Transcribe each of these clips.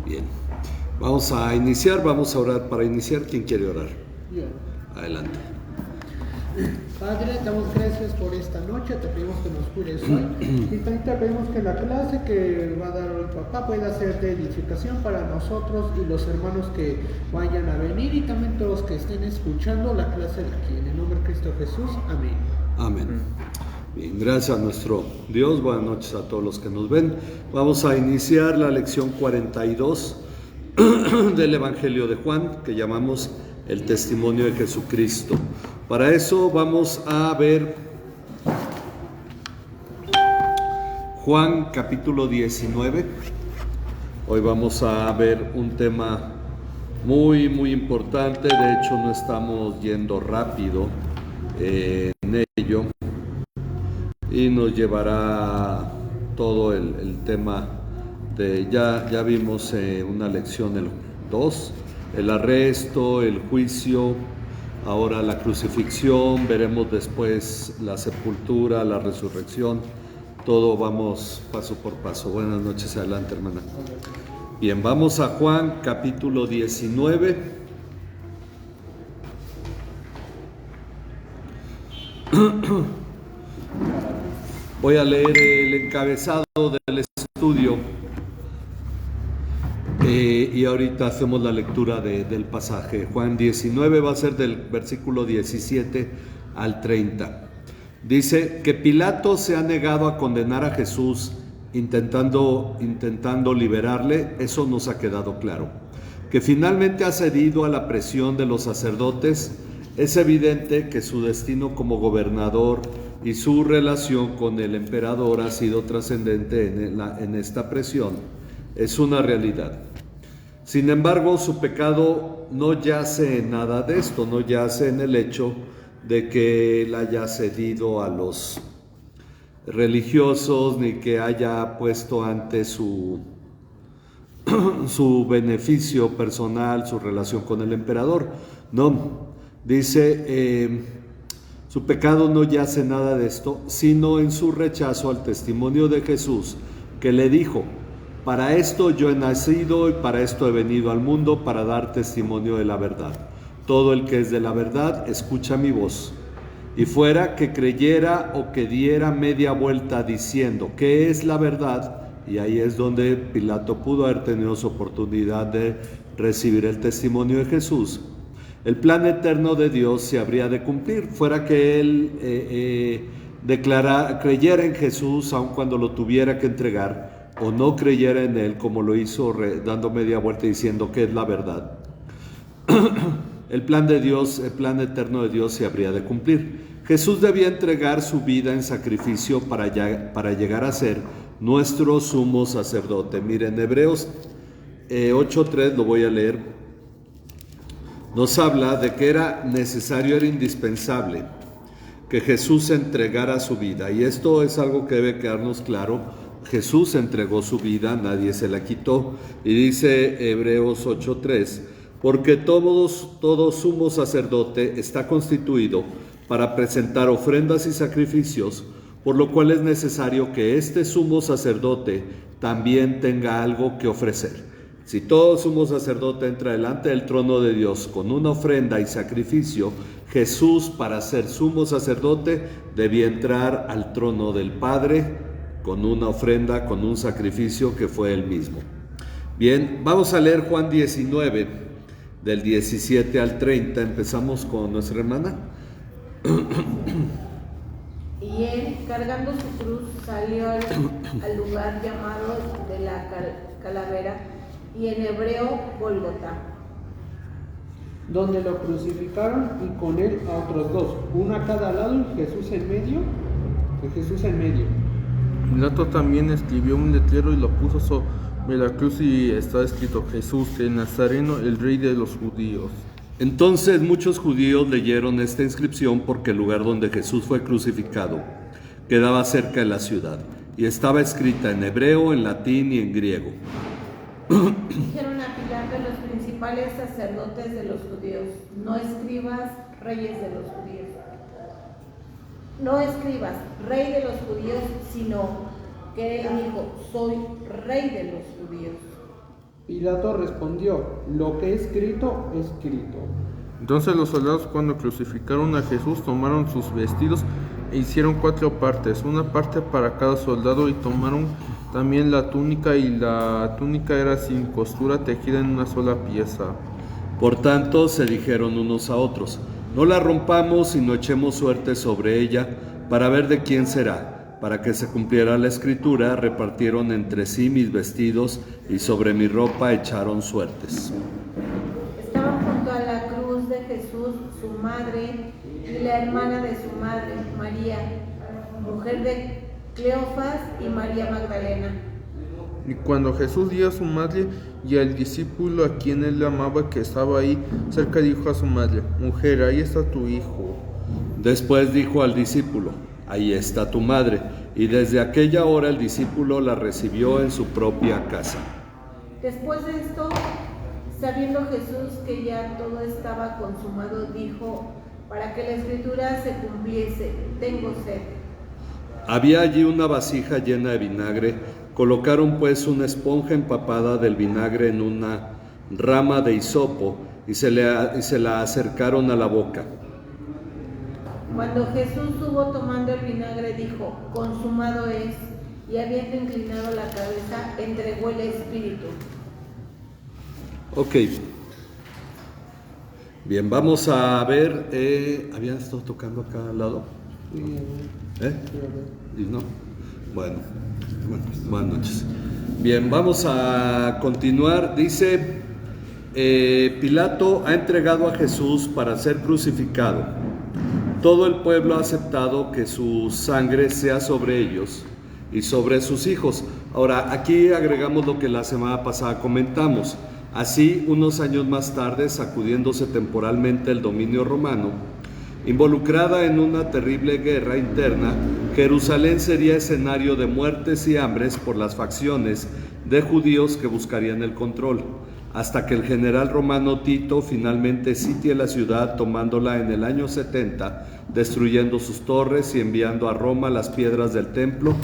Bien, vamos a iniciar, vamos a orar. Para iniciar, ¿quién quiere orar? Yo. Adelante. Padre, te damos gracias por esta noche, te pedimos que nos cuides hoy y también te pedimos que la clase que va a dar hoy papá pueda ser de edificación para nosotros y los hermanos que vayan a venir y también todos que estén escuchando la clase de aquí. En el nombre de Cristo Jesús, amén. Amén. Bien, gracias a nuestro Dios. Buenas noches a todos los que nos ven. Vamos a iniciar la lección 42 del Evangelio de Juan, que llamamos el testimonio de Jesucristo. Para eso vamos a ver Juan capítulo 19. Hoy vamos a ver un tema muy importante. De hecho, no estamos yendo rápido en ello y nos llevará todo el tema de, ya vimos una lección el 2, el arresto, el juicio, ahora la crucifixión, veremos después la sepultura, la resurrección, todo vamos paso por paso. Buenas noches, adelante hermana. Bien, vamos a Juan capítulo 19. Voy a leer el encabezado del estudio y ahorita hacemos la lectura del pasaje. Juan 19 va a ser del versículo 17 al 30. Dice que Pilato se ha negado a condenar a Jesús intentando liberarle. Eso nos ha quedado claro. Que finalmente ha cedido a la presión de los sacerdotes. Es evidente que su destino como gobernador y su relación con el emperador ha sido trascendente en esta presión. Es una realidad. Sin embargo, su pecado no yace en nada de esto, no yace en el hecho de que él haya cedido a los religiosos, ni que haya puesto ante su beneficio personal, su relación con el emperador. No, dice, su pecado no yace en nada de esto, sino en su rechazo al testimonio de Jesús, que le dijo: para esto yo he nacido y para esto he venido al mundo, para dar testimonio de la verdad. Todo el que es de la verdad escucha mi voz. Y fuera que creyera o que diera media vuelta diciendo ¿qué es la verdad? Y ahí es donde Pilato pudo haber tenido su oportunidad de recibir el testimonio de Jesús. El plan eterno de Dios se habría de cumplir. Fuera que él creyera en Jesús aun cuando lo tuviera que entregar, o no creyera en él como lo hizo dando media vuelta diciendo que es la verdad. El plan de Dios, el plan eterno de Dios se habría de cumplir. Jesús debía entregar su vida en sacrificio para llegar a ser nuestro sumo sacerdote. Miren, Hebreos 8:3, lo voy a leer, nos habla de que era necesario, era indispensable que Jesús entregara su vida. Y esto es algo que debe quedarnos claro. Jesús entregó su vida, nadie se la quitó. Y dice Hebreos 8:3, porque todo sumo sacerdote está constituido para presentar ofrendas y sacrificios, por lo cual es necesario que este sumo sacerdote también tenga algo que ofrecer. Si todo sumo sacerdote entra delante del trono de Dios con una ofrenda y sacrificio, Jesús, para ser sumo sacerdote, debía entrar al trono del Padre con una ofrenda, con un sacrificio que fue él mismo. Bien, vamos a leer Juan 19, del 17 al 30. Empezamos con nuestra hermana. Y él, cargando su cruz, salió al lugar llamado de la calavera, y en hebreo Gólgota, donde lo crucificaron y con él a otros dos, uno a cada lado y Jesús en medio. Pilato también escribió un letrero y lo puso sobre la cruz y está escrito: Jesús, el Nazareno, el Rey de los judíos. Entonces muchos judíos leyeron esta inscripción porque el lugar donde Jesús fue crucificado quedaba cerca de la ciudad y estaba escrita en hebreo, en latín y en griego. Dijeron a Pilato los principales sacerdotes de los judíos: no escribas, reyes de los judíos. No escribas, rey de los judíos, sino que él dijo: soy rey de los judíos. Pilato respondió, lo que he escrito, escrito. Entonces los soldados, cuando crucificaron a Jesús, tomaron sus vestidos e hicieron 4 partes, una parte para cada soldado, y tomaron también la túnica, y la túnica era sin costura, tejida en una sola pieza. Por tanto, se dijeron unos a otros, no la rompamos, sino echemos suerte sobre ella, para ver de quién será. Para que se cumpliera la escritura, repartieron entre sí mis vestidos, y sobre mi ropa echaron suertes. Estaban junto a la cruz de Jesús su madre y la hermana de su madre, María, mujer de Cleofas, y María Magdalena. Y cuando Jesús vio a su madre y al discípulo a quien él amaba que estaba ahí cerca, dijo a su madre, mujer, ahí está tu hijo. Después dijo al discípulo, ahí está tu madre. Y desde aquella hora el discípulo la recibió en su propia casa. Después de esto, sabiendo Jesús que ya todo estaba consumado, dijo, para que la escritura se cumpliese, tengo sed. Había allí una vasija llena de vinagre. Colocaron pues una esponja empapada del vinagre en una rama de hisopo y se la acercaron a la boca. Cuando Jesús hubo tomando el vinagre, dijo, consumado es, y habiendo inclinado la cabeza, entregó el espíritu. Ok. Bien, vamos a ver. ¿Habían estado tocando acá al lado? ¿Y no? Bueno, buenas noches. Bien, vamos a continuar. Dice, Pilato ha entregado a Jesús para ser crucificado. Todo el pueblo ha aceptado que su sangre sea sobre ellos y sobre sus hijos. Ahora, aquí agregamos lo que la semana pasada comentamos. Así, unos años más tarde, sacudiéndose temporalmente el dominio romano, involucrada en una terrible guerra interna, Jerusalén sería escenario de muertes y hambres por las facciones de judíos que buscarían el control, hasta que el general romano Tito finalmente sitie la ciudad, tomándola en el año 70, destruyendo sus torres y enviando a Roma las piedras del templo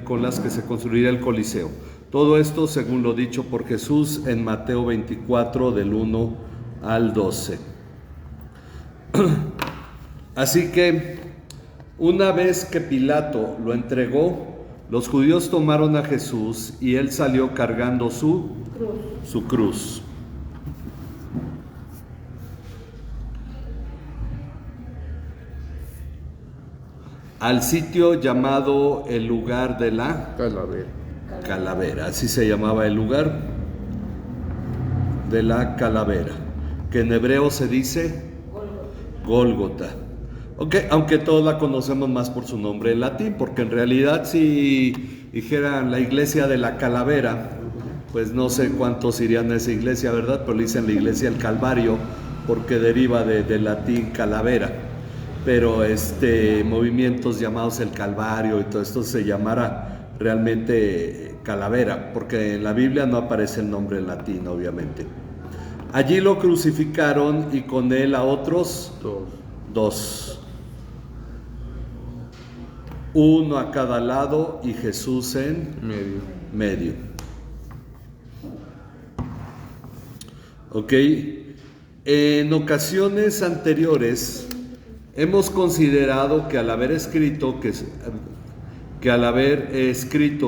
con las que se construiría el Coliseo. Todo esto según lo dicho por Jesús en Mateo 24 del 1 al 12. Así que una vez que Pilato lo entregó, los judíos tomaron a Jesús y él salió cargando su cruz. Al sitio llamado el lugar de la calavera, así se llamaba el lugar de la calavera, que en hebreo se dice Gólgota. Okay, aunque todos la conocemos más por su nombre en latín, porque en realidad si dijeran la iglesia de la calavera, pues no sé cuántos irían a esa iglesia, ¿verdad? Pero le dicen la iglesia del Calvario porque deriva del latín calavera. Pero movimientos llamados el Calvario y todo esto se llamará realmente calavera, porque en la Biblia no aparece el nombre en latín, obviamente. Allí lo crucificaron y con él a otros dos. Uno a cada lado y Jesús en medio. Ok. En ocasiones anteriores hemos considerado que al haber escrito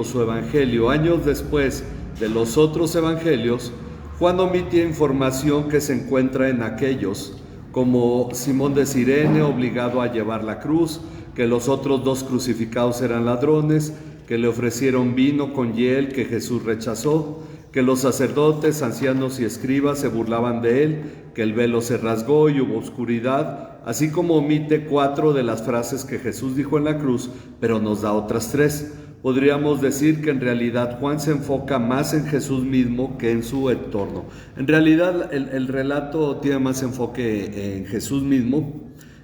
su evangelio años después de los otros evangelios, Juan omite información que se encuentra en aquellos, como Simón de Cirene obligado a llevar la cruz, que los otros 2 crucificados eran ladrones, que le ofrecieron vino con hiel que Jesús rechazó, que los sacerdotes, ancianos y escribas se burlaban de él, que el velo se rasgó y hubo oscuridad, así como omite 4 de las frases que Jesús dijo en la cruz, pero nos da otras 3. Podríamos decir que en realidad Juan se enfoca más en Jesús mismo que en su entorno. En realidad el relato tiene más enfoque en Jesús mismo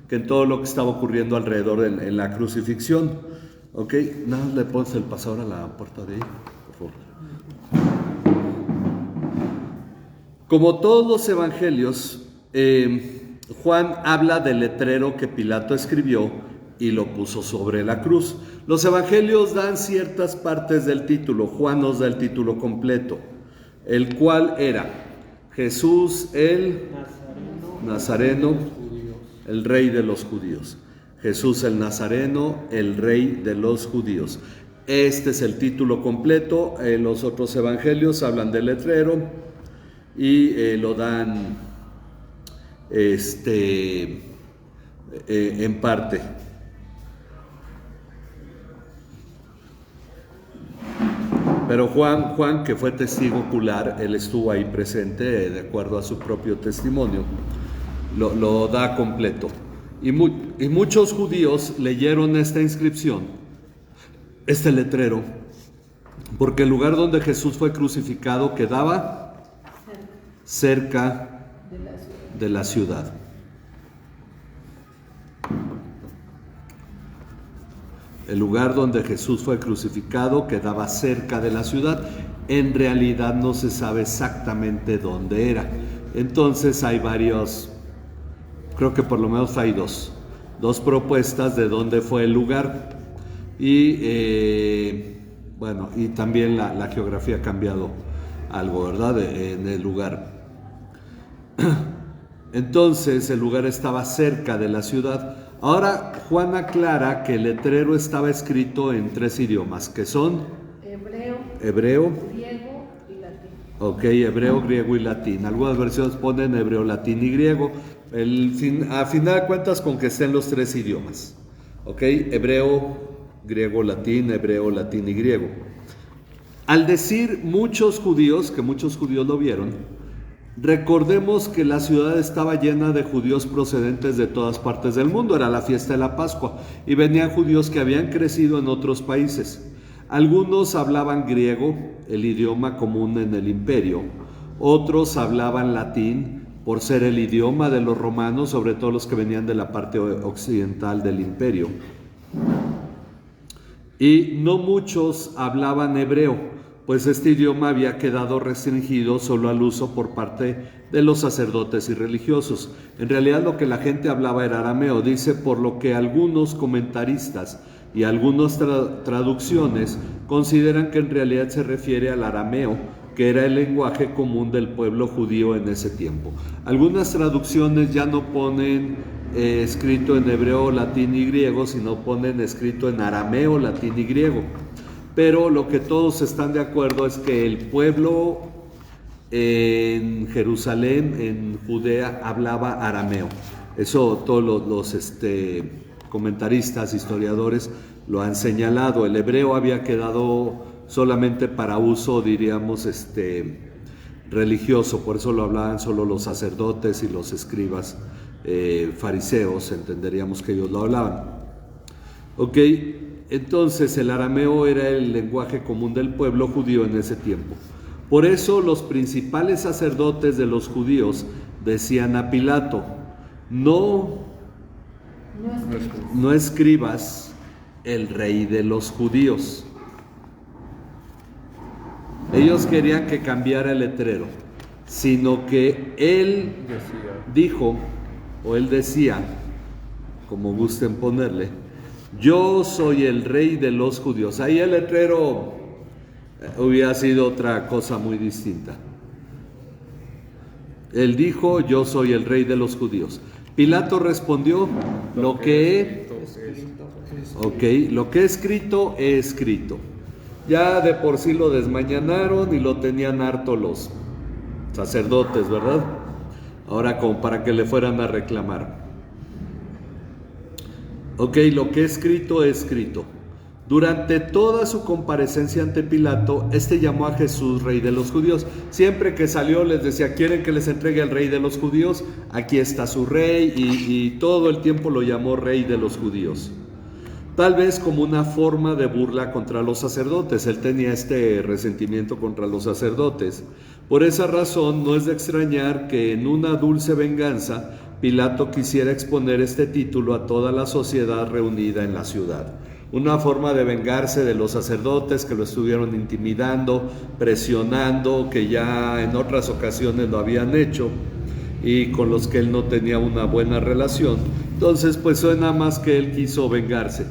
que en todo lo que estaba ocurriendo alrededor en la crucifixión. Ok, nada, le pones el pasador a la puerta de ahí, por favor. Como todos los evangelios, Juan habla del letrero que Pilato escribió y lo puso sobre la cruz. Los evangelios dan ciertas partes del título, Juan nos da el título completo, el cual era Jesús el Nazareno, el rey de los judíos. Jesús el Nazareno, el rey de los judíos. Este es el título completo. Los otros evangelios hablan del letrero y lo dan en parte. Pero Juan, que fue testigo ocular, él estuvo ahí presente, de acuerdo a su propio testimonio, lo da completo. Y muchos judíos leyeron esta inscripción, este letrero, porque el lugar donde Jesús fue crucificado quedaba cerca de la ciudad. El lugar donde Jesús fue crucificado quedaba cerca de la ciudad. En realidad no se sabe exactamente dónde era. Entonces hay varios, creo que por lo menos hay dos propuestas de dónde fue el lugar. Y bueno, y también la geografía ha cambiado algo, ¿verdad? En el lugar. Entonces el lugar estaba cerca de la ciudad. Ahora Juan aclara que el letrero estaba escrito en 3 idiomas, que son hebreo, griego y latín. Ok, hebreo, griego y latín. Algunas versiones ponen hebreo, latín y griego. A final de cuentas, con que estén los 3 idiomas. Ok, hebreo, griego, latín y griego. Al decir muchos judíos, que muchos judíos lo vieron, recordemos que la ciudad estaba llena de judíos procedentes de todas partes del mundo. Era la fiesta de la Pascua y venían judíos que habían crecido en otros países. Algunos hablaban griego, el idioma común en el imperio. Otros hablaban latín por ser el idioma de los romanos, sobre todo los que venían de la parte occidental del imperio. Y no muchos hablaban hebreo, pues este idioma había quedado restringido solo al uso por parte de los sacerdotes y religiosos. En realidad lo que la gente hablaba era arameo, dice, por lo que algunos comentaristas y algunas traducciones consideran que en realidad se refiere al arameo, que era el lenguaje común del pueblo judío en ese tiempo. Algunas traducciones ya no ponen escrito en hebreo, latín y griego, sino ponen escrito en arameo, latín y griego. Pero lo que todos están de acuerdo es que el pueblo en Jerusalén, en Judea, hablaba arameo. Eso todos los comentaristas, historiadores lo han señalado. El hebreo había quedado solamente para uso, diríamos, religioso. Por eso lo hablaban solo los sacerdotes y los escribas fariseos. Entenderíamos que ellos lo hablaban. Ok. Entonces el arameo era el lenguaje común del pueblo judío en ese tiempo. Por eso los principales sacerdotes de los judíos decían a Pilato, no escribas el rey de los judíos. Ellos querían que cambiara el letrero, sino que él dijo, o él decía, como gusten ponerle, yo soy el rey de los judíos. Ahí el letrero hubiera sido otra cosa muy distinta. Él dijo, yo soy el rey de los judíos. Pilato respondió, lo que he escrito, he escrito. Ya de por sí lo desmañanaron y lo tenían harto los sacerdotes, ¿verdad? Ahora como para que le fueran a reclamar. Ok, lo que he escrito, he escrito. Durante toda su comparecencia ante Pilato, llamó a Jesús rey de los judíos. Siempre que salió les decía, ¿quieren que les entregue al rey de los judíos? Aquí está su rey, y todo el tiempo lo llamó rey de los judíos. Tal vez como una forma de burla contra los sacerdotes. Él tenía este resentimiento contra los sacerdotes. Por esa razón no es de extrañar que en una dulce venganza Pilato quisiera exponer este título a toda la sociedad reunida en la ciudad. Una forma de vengarse de los sacerdotes que lo estuvieron intimidando, presionando, que ya en otras ocasiones lo habían hecho. y con los que él no tenía una buena relación. Entonces, pues suena más que él quiso vengarse.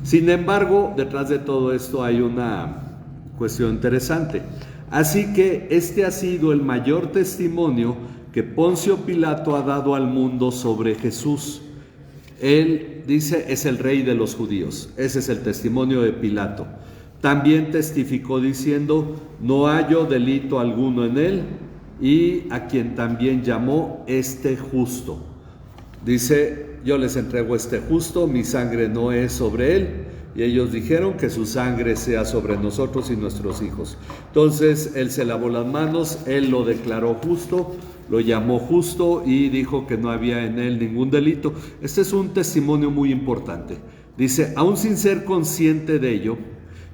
Sin embargo, detrás de todo esto hay una cuestión interesante. Así que este ha sido el mayor testimonio que Poncio Pilato ha dado al mundo sobre Jesús. Él dice, es el rey de los judíos. Ese es el testimonio de Pilato. También testificó diciendo, no hallo delito alguno en él, y a quien también llamó este justo. Dice, yo les entrego este justo, mi sangre no es sobre él. Y ellos dijeron que su sangre sea sobre nosotros y nuestros hijos. Entonces él se lavó las manos, él lo declaró justo, lo llamó justo y dijo que no había en él ningún delito. Este es un testimonio muy importante. Dice, aún sin ser consciente de ello,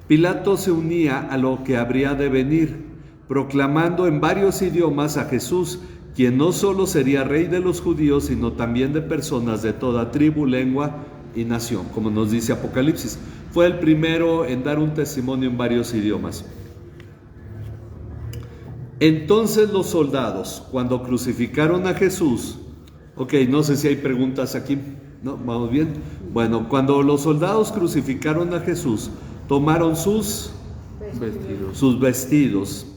Pilato se unía a lo que habría de venir, proclamando en varios idiomas a Jesús, quien no solo sería rey de los judíos, sino también de personas de toda tribu, lengua y nación, como nos dice Apocalipsis. Fue el primero en dar un testimonio en varios idiomas. Entonces los soldados, cuando crucificaron a Jesús, no sé si hay preguntas aquí, ¿no? ¿Vamos bien? Bueno, cuando los soldados crucificaron a Jesús, tomaron sus vestidos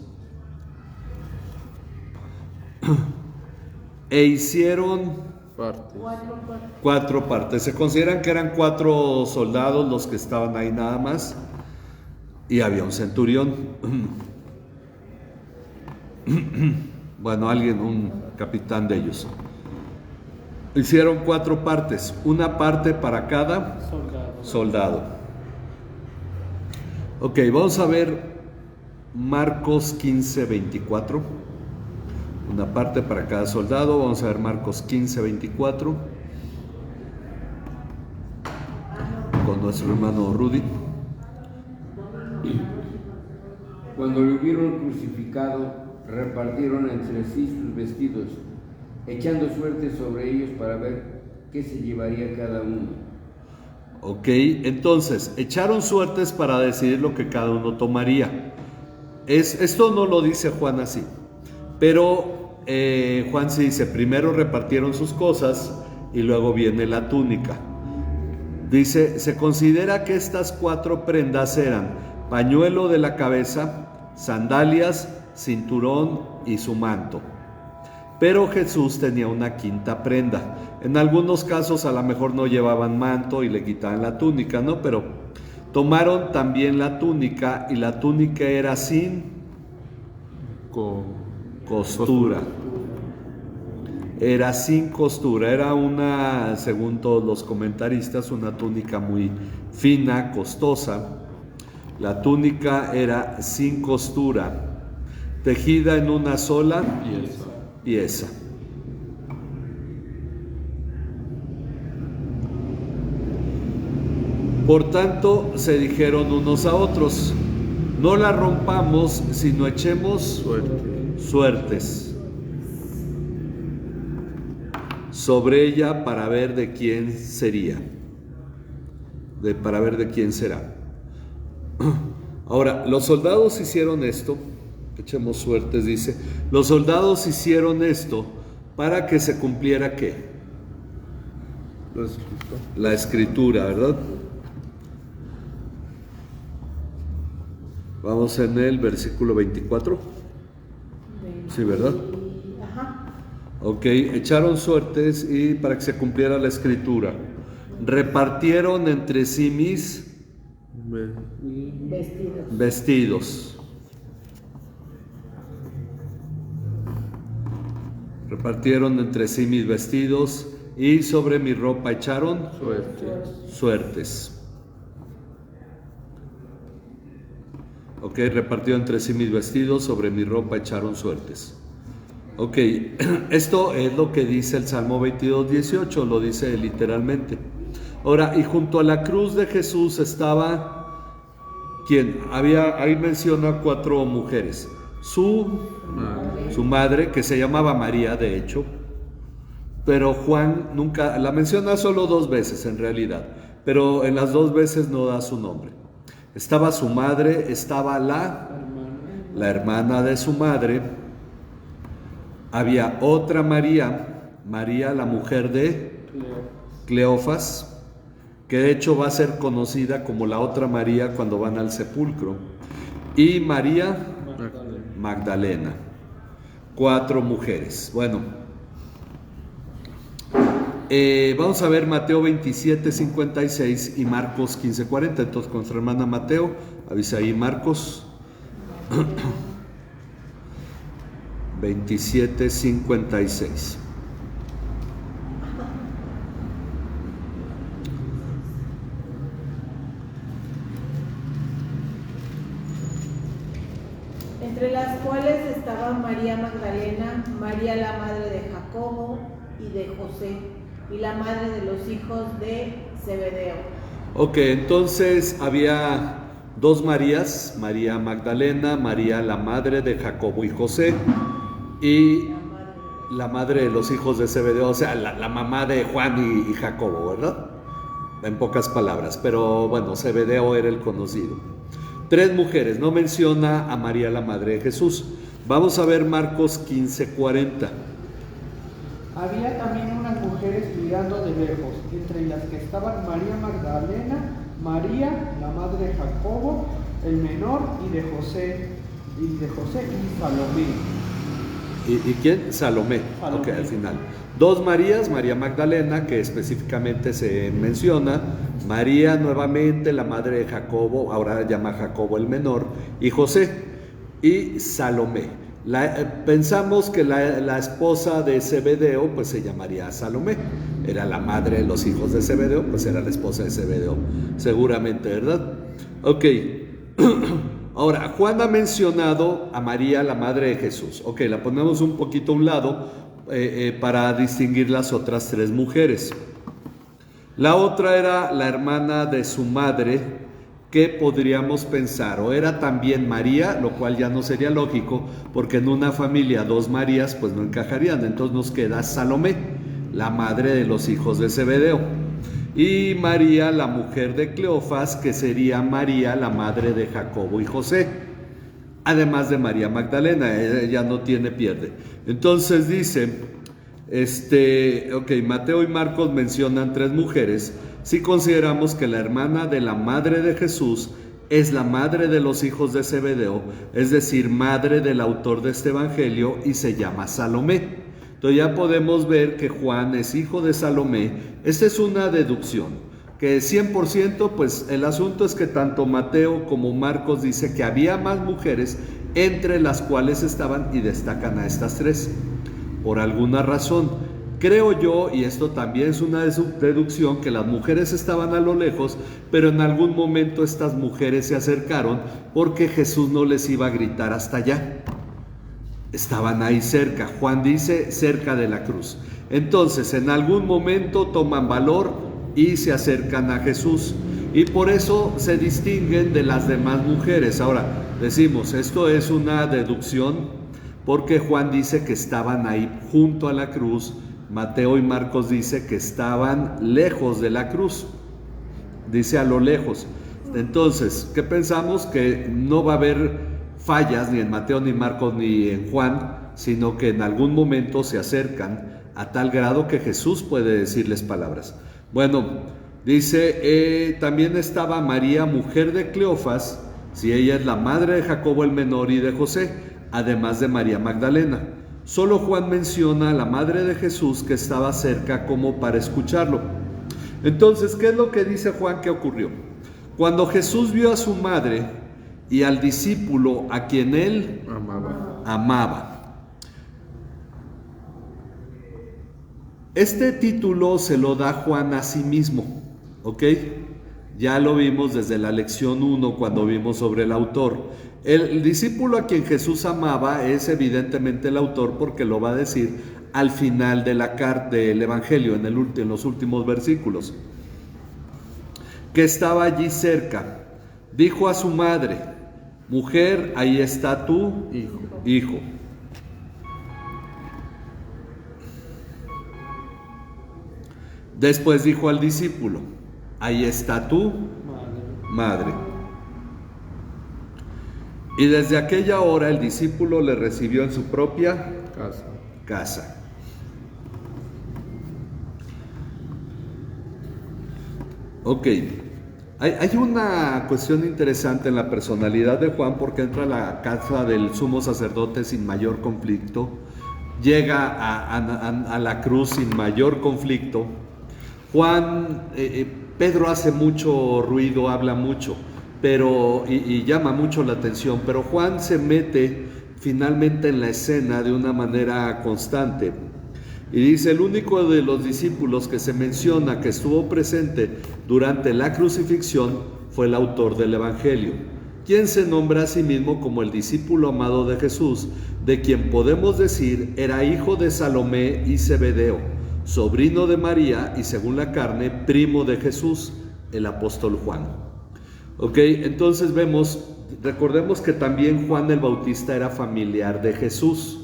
e hicieron cuatro partes. Se consideran que eran 4 soldados los que estaban ahí nada más, y había un centurión. Bueno, un capitán de ellos. Hicieron 4 partes, una parte para cada soldado. Vamos a ver Marcos 15, 24. Una parte para cada soldado. Vamos a ver Marcos 15, 24. Con nuestro hermano Rudy. Cuando lo hubieron crucificado, repartieron entre sí sus vestidos, echando suerte sobre ellos para ver qué se llevaría cada uno. Entonces, echaron suertes para decidir lo que cada uno tomaría. Esto no lo dice Juan así, pero Juan sí dice, primero repartieron sus cosas y luego viene la túnica. Dice, se considera que estas 4 prendas eran pañuelo de la cabeza, sandalias, cinturón y su manto. Pero Jesús tenía una 5ª prenda. En algunos casos a lo mejor no llevaban manto y le quitaban la túnica, ¿no? Pero tomaron también la túnica, y la túnica era sin costura. Era sin costura, era una, según todos los comentaristas, una túnica muy fina, costosa. La túnica era sin costura, tejida en una sola pieza. Por tanto, se dijeron unos a otros, no la rompamos, sino echemos suertes sobre ella para ver de quién sería, para ver de quién será. Ahora, los soldados hicieron esto, echemos suertes, dice, los soldados hicieron esto para que se cumpliera ¿qué? La escritura, ¿verdad? Vamos en el versículo 24. Sí, ¿verdad? Echaron suertes y para que se cumpliera la escritura. Repartieron entre sí mis vestidos. Repartieron entre sí mis vestidos y sobre mi ropa echaron suertes. Repartieron entre sí mis vestidos, sobre mi ropa echaron suertes. Esto es lo que dice el Salmo 22, 18, lo dice literalmente. Ahora, y junto a la cruz de Jesús estaba, ¿quién? Ahí menciona 4 mujeres. Su madre, que se llamaba María, de hecho, pero Juan nunca, la menciona solo 2 veces en realidad, pero en las 2 veces no da su nombre. Estaba su madre, estaba la hermana de su madre, Había otra María, María la mujer de Cleofas, que de hecho va a ser conocida como la otra María cuando van al sepulcro, y María Magdalena. 4 mujeres. Bueno, vamos a ver Mateo 27:56 y Marcos 15:40. Entonces, con nuestra hermana Mateo, avisa ahí Marcos 27:56. Entre las cuales estaban María Magdalena, María la madre de Jacobo y de José, y la madre de los hijos de Zebedeo. Ok, entonces había 2 Marías, María Magdalena, María la madre de Jacobo y José, y la madre de los hijos de Zebedeo, o sea, la mamá de Juan y Jacobo, ¿verdad? En pocas palabras, pero bueno, Zebedeo era el conocido. 3 mujeres, no menciona a María la madre de Jesús. Vamos a ver Marcos 15:40. Había también unas mujeres mirando de lejos, entre las que estaban María Magdalena, María, la madre de Jacobo, el menor, y de José y Salomé. ¿Y quién? Salomé. Salomé. Ok, al final. 2 Marías, María Magdalena, que específicamente se menciona, María nuevamente, la madre de Jacobo, ahora llama Jacobo el menor, y José, y Salomé. Pensamos que la esposa de Zebedeo, pues se llamaría Salomé, era la madre de los hijos de Zebedeo, pues era la esposa de Zebedeo, seguramente, ¿verdad? Ok. Ahora, Juan ha mencionado a María, la madre de Jesús. Ok, la ponemos un poquito a un lado para distinguir las otras 3 mujeres. La otra era la hermana de su madre, que podríamos pensar, o era también María, lo cual ya no sería lógico, porque en una familia 2 Marías pues no encajarían. Entonces nos queda Salomé, la madre de los hijos de Zebedeo, y María, la mujer de Cleofas, que sería María, la madre de Jacobo y José, además de María Magdalena. Ella no tiene pierde. Entonces dice, Mateo y Marcos mencionan 3 mujeres. Si consideramos que la hermana de la madre de Jesús es la madre de los hijos de Zebedeo, es decir, madre del autor de este evangelio, y se llama Salomé. Entonces ya podemos ver que Juan es hijo de Salomé. Esta es una deducción, que 100%, pues el asunto es que tanto Mateo como Marcos dice que había más mujeres, entre las cuales estaban, y destacan a estas 3, por alguna razón. Creo yo, y esto también es una deducción, que las mujeres estaban a lo lejos, pero en algún momento estas mujeres se acercaron porque Jesús no les iba a gritar hasta allá. Estaban ahí cerca. Juan dice cerca de la cruz. Entonces en algún momento toman valor y se acercan a Jesús, y por eso se distinguen de las demás mujeres. Ahora decimos, esto es una deducción porque Juan dice que estaban ahí junto a la cruz. Mateo y Marcos dice que estaban lejos de la cruz, dice a lo lejos. Entonces, ¿qué pensamos? Que no va a haber fallas ni en Mateo, ni Marcos, ni en Juan, sino que en algún momento se acercan a tal grado que Jesús puede decirles palabras. Bueno, dice, también estaba María, mujer de Cleofas, si ella es la madre de Jacobo el menor y de José, además de María Magdalena. Solo Juan menciona a la madre de Jesús, que estaba cerca como para escucharlo. Entonces, ¿qué es lo que dice Juan que ocurrió? Cuando Jesús vio a su madre y al discípulo a quien él amaba. Este título se lo da Juan a sí mismo, ¿ok? Ya lo vimos desde la lección 1 cuando vimos sobre el autor. El discípulo a quien Jesús amaba es evidentemente el autor, porque lo va a decir al final de la carta del Evangelio, en los últimos versículos. Que estaba allí cerca. Dijo a su madre: mujer, ahí está tu hijo. Después dijo al discípulo: ahí está tu madre. Y desde aquella hora el discípulo le recibió en su propia casa. Ok, hay una cuestión interesante en la personalidad de Juan, porque entra a la casa del sumo sacerdote sin mayor conflicto, llega a la cruz sin mayor conflicto. Juan, Pedro hace mucho ruido, habla mucho, y llama mucho la atención, pero Juan se mete finalmente en la escena de una manera constante. Y dice, el único de los discípulos que se menciona que estuvo presente durante la crucifixión fue el autor del Evangelio, quien se nombra a sí mismo como el discípulo amado de Jesús, de quien podemos decir era hijo de Salomé y Zebedeo, sobrino de María y, según la carne, primo de Jesús, el apóstol Juan. Ok, entonces recordemos que también Juan el Bautista era familiar de Jesús.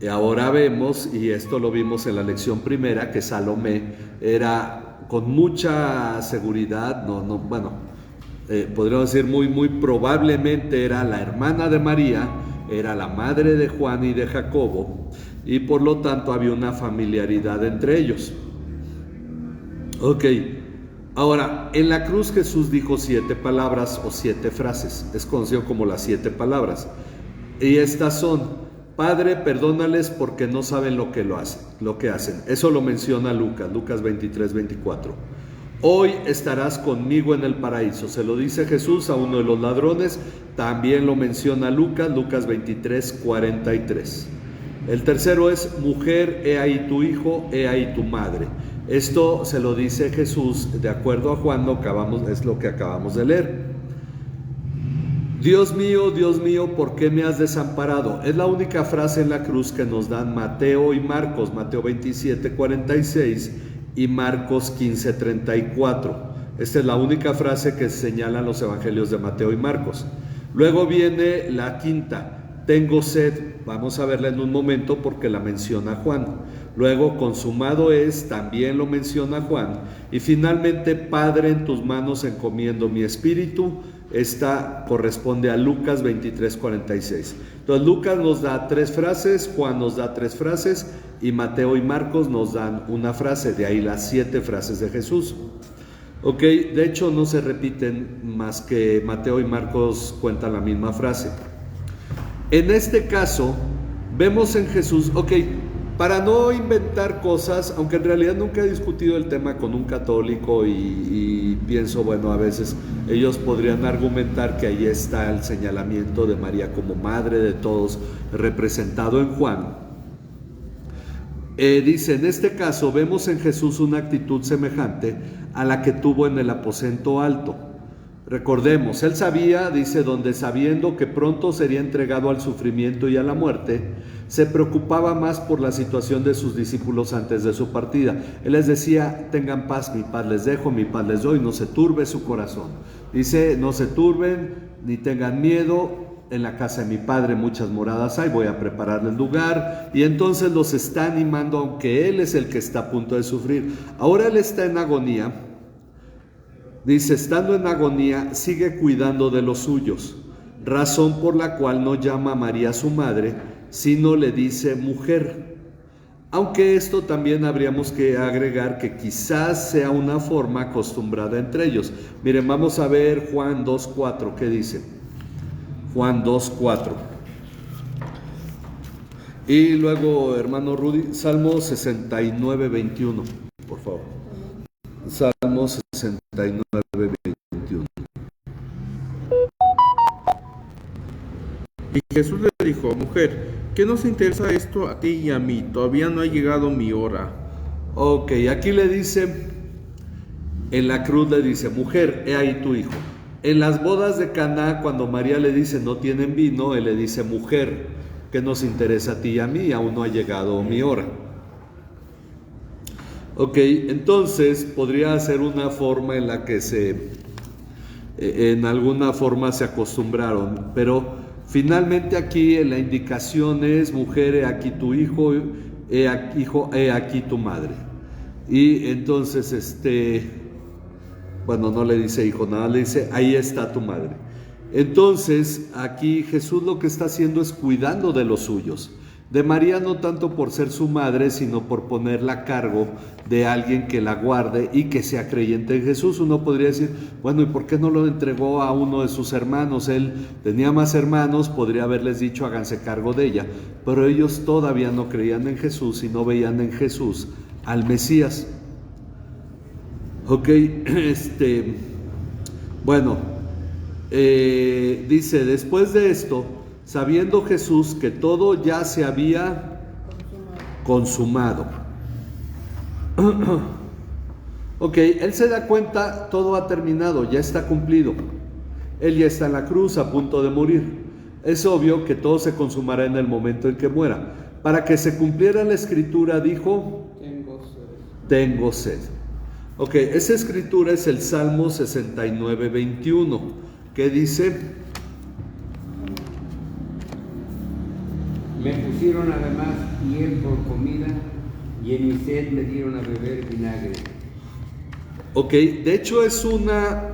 Y ahora vemos, y esto lo vimos en la lección primera, que Salomé era con mucha seguridad, podríamos decir muy probablemente era la hermana de María, era la madre de Juan y de Jacobo, y por lo tanto había una familiaridad entre ellos. Ok, ahora, en la cruz Jesús dijo 7 palabras o 7 frases, es conocido como las 7 palabras, y estas son: Padre, perdónales porque no saben lo que hacen. Eso lo menciona Lucas 23, 24. Hoy estarás conmigo en el paraíso. Se lo dice Jesús a uno de los ladrones. También lo menciona Lucas 23, 43. El tercero es: mujer, he ahí tu hijo, he ahí tu madre. Esto se lo dice Jesús de acuerdo a Juan, es lo que acabamos de leer. Dios mío, ¿por qué me has desamparado? Es la única frase en la cruz que nos dan Mateo y Marcos, Mateo 27, 46 y Marcos 15, 34. Esta es la única frase que señalan los evangelios de Mateo y Marcos. Luego viene la quinta: tengo sed. Vamos a verla en un momento porque la menciona Juan. Luego, consumado es, también lo menciona Juan. Y finalmente, Padre, en tus manos encomiendo mi espíritu. Esta corresponde a Lucas 23, 46. Entonces Lucas nos da 3 frases, Juan nos da 3 frases y Mateo y Marcos nos dan una frase, de ahí las 7 frases de Jesús. Ok, de hecho no se repiten más que Mateo y Marcos cuentan la misma frase. En este caso, vemos en Jesús, para no inventar cosas, aunque en realidad nunca he discutido el tema con un católico y pienso, a veces ellos podrían argumentar que ahí está el señalamiento de María como madre de todos, representado en Juan. Dice, en este caso vemos en Jesús una actitud semejante a la que tuvo en el aposento alto. Recordemos, él sabía, dice, donde sabiendo que pronto sería entregado al sufrimiento y a la muerte, se preocupaba más por la situación de sus discípulos antes de su partida. Él les decía: tengan paz, mi paz les dejo, mi paz les doy, no se turbe su corazón. Dice: no se turben, ni tengan miedo, en la casa de mi padre muchas moradas hay, voy a prepararles lugar. Y entonces los está animando, aunque él es el que está a punto de sufrir. Ahora él está en agonía. Dice, estando en agonía, sigue cuidando de los suyos, razón por la cual no llama a María su madre, sino le dice mujer. Aunque esto también habríamos que agregar que quizás sea una forma acostumbrada entre ellos. Miren, vamos a ver Juan 2.4, ¿qué dice? Juan 2.4. Y luego, hermano Rudy, Salmo 69.21, por favor. Salmo 69.21. Y Jesús le dijo: mujer, ¿qué nos interesa esto a ti y a mí? Todavía no ha llegado mi hora. Ok, aquí le dice, en la cruz le dice, mujer, he ahí tu hijo. En las bodas de Caná, cuando María le dice no tienen vino, él le dice, mujer, ¿qué nos interesa a ti y a mí? Aún no ha llegado mi hora. Ok, entonces podría ser una forma en la que en alguna forma se acostumbraron, pero finalmente aquí la indicación es, mujer, he aquí tu hijo, he aquí tu madre. Y entonces, no le dice hijo, nada, le dice, ahí está tu madre. Entonces, aquí Jesús lo que está haciendo es cuidando de los suyos. De María no tanto por ser su madre, sino por ponerla a cargo de alguien que la guarde y que sea creyente en Jesús. Uno podría decir, bueno, ¿y por qué no lo entregó a uno de sus hermanos? Él tenía más hermanos, podría haberles dicho, háganse cargo de ella. Pero ellos todavía no creían en Jesús y no veían en Jesús al Mesías. Ok, bueno, dice, después de esto, sabiendo Jesús que todo ya se había consumado. Ok, él se da cuenta, todo ha terminado, ya está cumplido. Él ya está en la cruz, a punto de morir. Es obvio que todo se consumará en el momento en que muera. Para que se cumpliera la escritura, dijo, tengo sed. Ok, esa escritura es el Salmo 69, 21, que dice, me pusieron además hiel por comida y en mi sed me dieron a beber vinagre. Ok, de hecho es una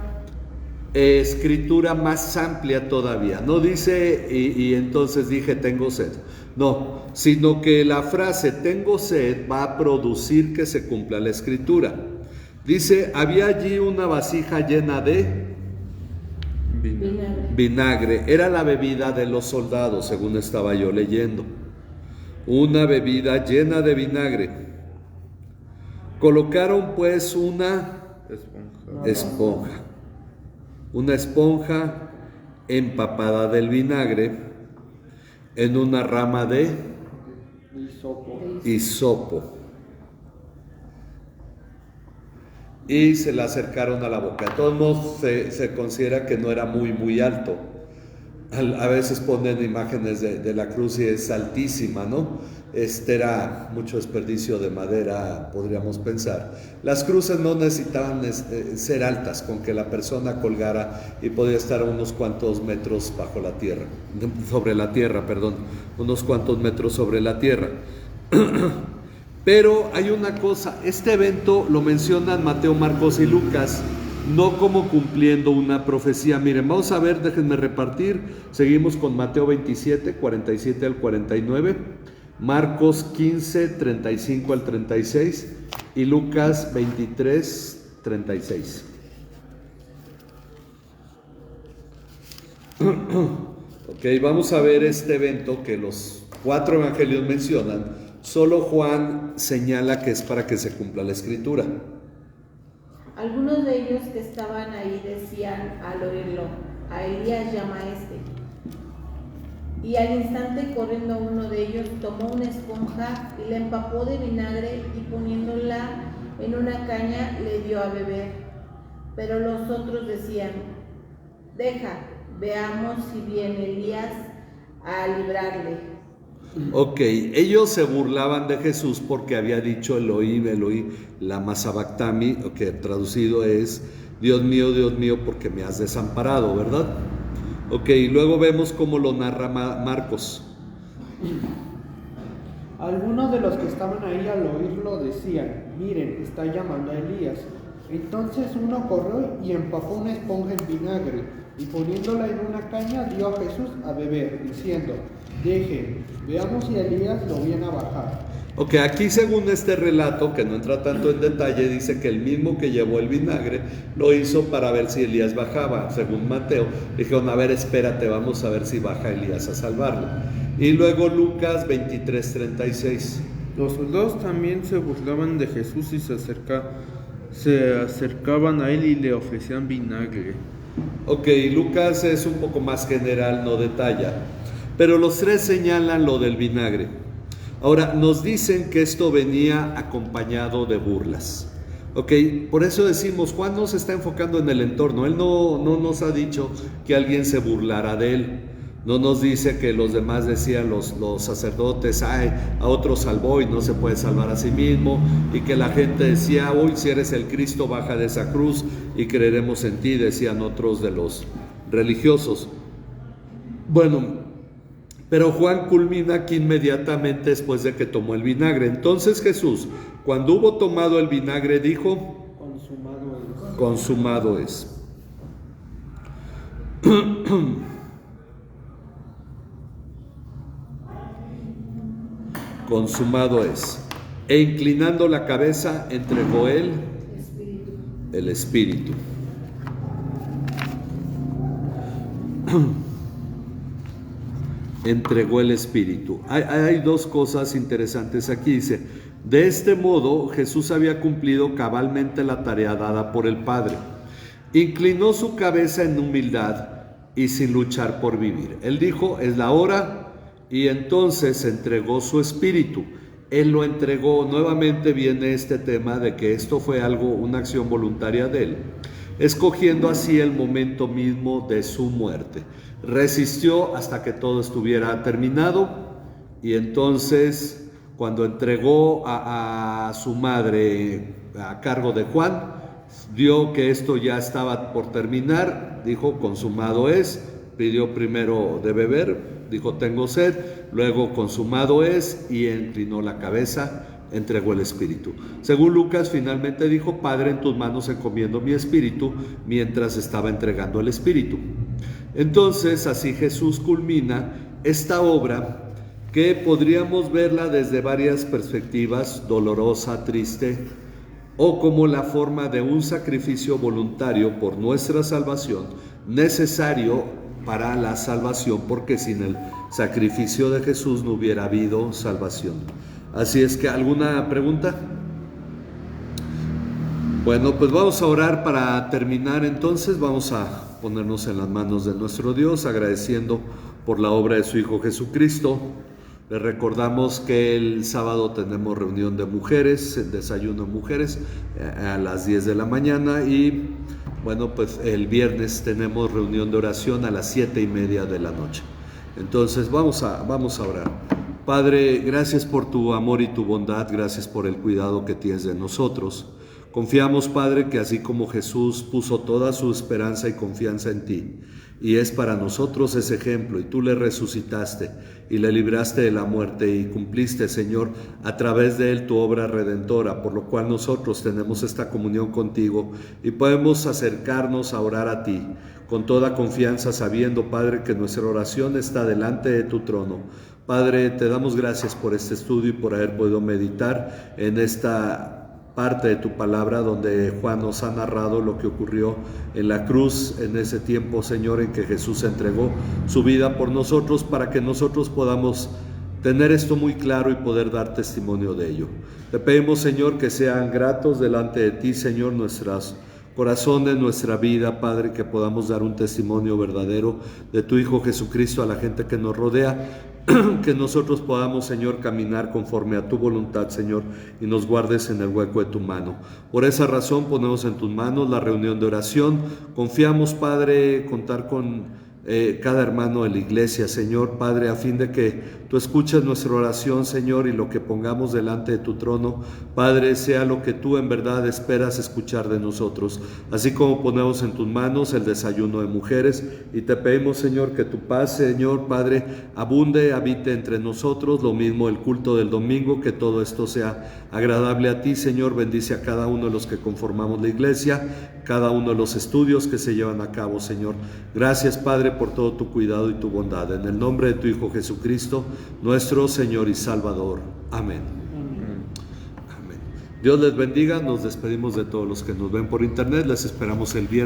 escritura más amplia todavía. No dice y entonces dije tengo sed. No, sino que la frase tengo sed va a producir que se cumpla la escritura. Dice, había allí una vasija llena de vinagre. Era la bebida de los soldados, según estaba yo leyendo. Una bebida llena de vinagre. Colocaron pues una esponja. Una esponja empapada del vinagre en una rama de hisopo. Y se la acercaron a la boca. De todos modos se considera que no era muy alto. A veces ponen imágenes de la cruz y es altísima, ¿no? Era mucho desperdicio de madera, podríamos pensar. Las cruces no necesitaban ser altas, con que la persona colgara y podía estar a unos cuantos metros bajo la tierra, sobre la tierra, perdón, unos cuantos metros sobre la tierra. Pero hay una cosa, este evento lo mencionan Mateo, Marcos y Lucas, no como cumpliendo una profecía. Miren, vamos a ver, déjenme repartir. Seguimos con Mateo 27, 47 al 49, Marcos 15, 35 al 36 y Lucas 23, 36. Ok, vamos a ver este evento que los 4 evangelios mencionan. Solo Juan señala que es para que se cumpla la escritura. Algunos de ellos que estaban ahí decían al oírlo, a Elías llama a este. Y al instante, corriendo uno de ellos, tomó una esponja y la empapó de vinagre y poniéndola en una caña le dio a beber. Pero los otros decían, deja, veamos si viene Elías a librarle. Ok, ellos se burlaban de Jesús porque había dicho Elohim, Elohim, lama sabactami, que traducido es Dios mío, porque me has desamparado, ¿verdad? Ok, luego vemos cómo lo narra Marcos. Algunos de los que estaban ahí al oírlo decían, miren, está llamando a Elías. Entonces uno corrió y empapó una esponja en vinagre y poniéndola en una caña dio a Jesús a beber, diciendo, dejen, veamos si Elías lo viene a bajar. Ok, aquí según este relato, que no entra tanto en detalle, dice que el mismo que llevó el vinagre lo hizo para ver si Elías bajaba. Según Mateo, dijeron, a ver, espérate, vamos a ver si baja Elías a salvarlo. Y luego Lucas 23, 36. Los soldados también se burlaban de Jesús y se acercaban a él y le ofrecían vinagre. Ok, Lucas es un poco más general, no detalla. Pero los 3 señalan lo del vinagre. Ahora, nos dicen que esto venía acompañado de burlas. Ok, por eso decimos, Juan no se está enfocando en el entorno. Él no nos ha dicho que alguien se burlara de él. No nos dice que los demás decían, los sacerdotes, ay, a otro salvó y no se puede salvar a sí mismo. Y que la gente decía, uy, si eres el Cristo, baja de esa cruz y creeremos en ti, decían otros de los religiosos. Bueno, pero Juan culmina aquí inmediatamente después de que tomó el vinagre. Entonces Jesús, cuando hubo tomado el vinagre, dijo, consumado es. consumado es. E inclinando la cabeza, entregó él el Espíritu. Entregó el Espíritu. Hay dos cosas interesantes aquí. Dice, de este modo Jesús había cumplido cabalmente la tarea dada por el Padre. Inclinó su cabeza en humildad y sin luchar por vivir. Él dijo, es la hora, y entonces entregó su Espíritu. Él lo entregó. Nuevamente viene este tema de que esto fue una acción voluntaria de él, escogiendo así el momento mismo de su muerte. Resistió hasta que todo estuviera terminado, y entonces cuando entregó a su madre a cargo de Juan, vio que esto ya estaba por terminar, dijo, consumado es, pidió primero de beber, dijo, tengo sed, luego consumado es, y inclinó la cabeza, entregó el Espíritu. Según Lucas, finalmente dijo, Padre, en tus manos encomiendo mi espíritu, mientras estaba entregando el Espíritu. Entonces, así Jesús culmina esta obra que podríamos verla desde varias perspectivas, dolorosa, triste, o como la forma de un sacrificio voluntario por nuestra salvación, necesario para la salvación, porque sin el sacrificio de Jesús no hubiera habido salvación. Así es que, ¿alguna pregunta? Bueno, pues vamos a orar para terminar. Entonces vamos a ponernos en las manos de nuestro Dios, agradeciendo por la obra de su Hijo Jesucristo. Les recordamos que el sábado tenemos reunión de mujeres, desayuno de mujeres a las 10 de la mañana, y bueno, pues el viernes tenemos reunión de oración a las 7:30 de la noche. Entonces vamos a orar. Padre, gracias por tu amor y tu bondad, gracias por el cuidado que tienes de nosotros. Confiamos, Padre, que así como Jesús puso toda su esperanza y confianza en ti, y es para nosotros ese ejemplo, y tú le resucitaste y le libraste de la muerte y cumpliste, Señor, a través de él tu obra redentora, por lo cual nosotros tenemos esta comunión contigo y podemos acercarnos a orar a ti con toda confianza, sabiendo, Padre, que nuestra oración está delante de tu trono. Padre, te damos gracias por este estudio y por haber podido meditar en esta parte de tu palabra donde Juan nos ha narrado lo que ocurrió en la cruz en ese tiempo, Señor, en que Jesús entregó su vida por nosotros, para que nosotros podamos tener esto muy claro y poder dar testimonio de ello. Te pedimos, Señor, que sean gratos delante de ti, Señor, nuestros corazones, nuestra vida, Padre, que podamos dar un testimonio verdadero de tu Hijo Jesucristo a la gente que nos rodea. Que nosotros podamos, Señor, caminar conforme a tu voluntad, Señor, y nos guardes en el hueco de tu mano. Por esa razón ponemos en tus manos la reunión de oración. Confiamos, Padre, contar con cada hermano de la iglesia, Señor, Padre, a fin de que tú escuches nuestra oración, Señor, y lo que pongamos delante de tu trono, Padre, sea lo que tú en verdad esperas escuchar de nosotros. Así como ponemos en tus manos el desayuno de mujeres, y te pedimos, Señor, que tu paz, Señor, Padre, abunde, habite entre nosotros, lo mismo el culto del domingo, que todo esto sea agradable a ti, Señor. Bendice a cada uno de los que conformamos la iglesia, cada uno de los estudios que se llevan a cabo, Señor. Gracias, Padre, por todo tu cuidado y tu bondad. En el nombre de tu Hijo Jesucristo, nuestro Señor y Salvador. Amén. Amén. Dios les bendiga. Nos despedimos de todos los que nos ven por internet. Les esperamos el viernes.